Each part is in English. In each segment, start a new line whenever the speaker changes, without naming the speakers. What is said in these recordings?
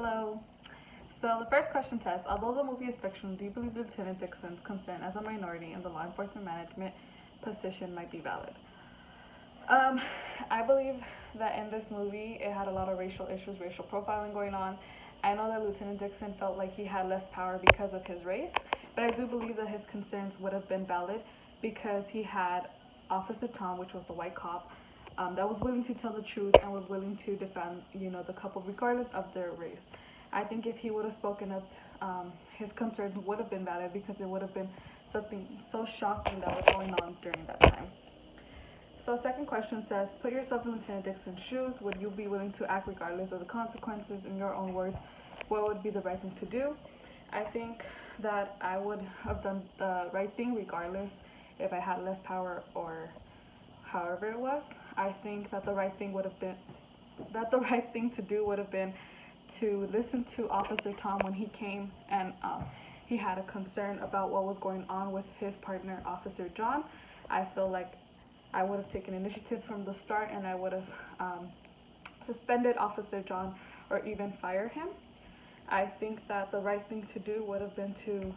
Hello. So the first question says, although the movie is fictional, do you believe Lieutenant Dixon's concern as a minority in the law enforcement management position might be valid? Um, I believe that in this movie it had a lot of racial issues, racial profiling going on. I know that Lieutenant Dixon felt like he had less power because of his race, but I do believe that his concerns would have been valid because he had Officer Tom, which was the white cop, that was willing to tell the truth and was willing to defend, the couple regardless of their race. I think if he would have spoken up, his concerns would have been valid because it would have been something so shocking that was going on during that time. So second question says, put yourself in Lieutenant Dixon's shoes. Would you be willing to act regardless of the consequences? In your own words, what would be the right thing to do? I think that I would have done the right thing regardless if I had less power or however it was. I think that the right thing to do would have been to listen to Officer Tom when he came and he had a concern about what was going on with his partner, Officer John. I feel like I would have taken initiative from the start and I would have suspended Officer John or even fired him. I think that the right thing to do would have been to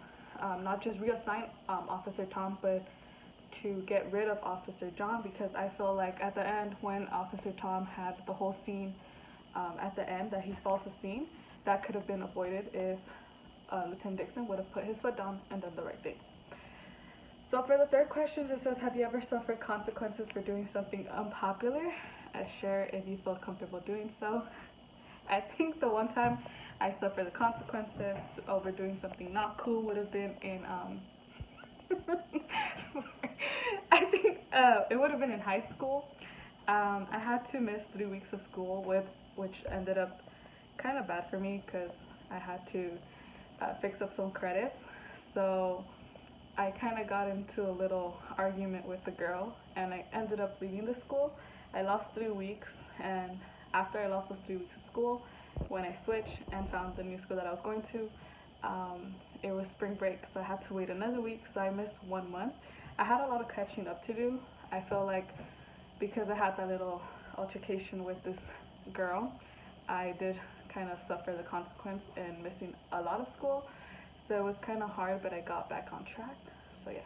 not just reassign Officer Tom, but to get rid of Officer John, because I feel like at the end when Officer Tom had the whole scene at the end that he falls asleep, that could have been avoided if Lieutenant Dixon would have put his foot down and done the right thing. So for the third question, it says, have you ever suffered consequences for doing something unpopular? Share if you feel comfortable doing so. I think the one time I suffered the consequences over doing something not cool would have been in I think it would have been in high school. I had to miss 3 weeks of school, which ended up kind of bad for me because I had to fix up some credits. So I kind of got into a little argument with the girl, and I ended up leaving the school. I lost 3 weeks, and after I lost those 3 weeks of school, when I switched and found the new school that I was going to, it was spring break, so I had to wait another week, so I missed 1 month. I had a lot of catching up to do. I feel like because I had that little altercation with this girl, I did kind of suffer the consequence in missing a lot of school, so it was kind of hard, but I got back on track, so yeah.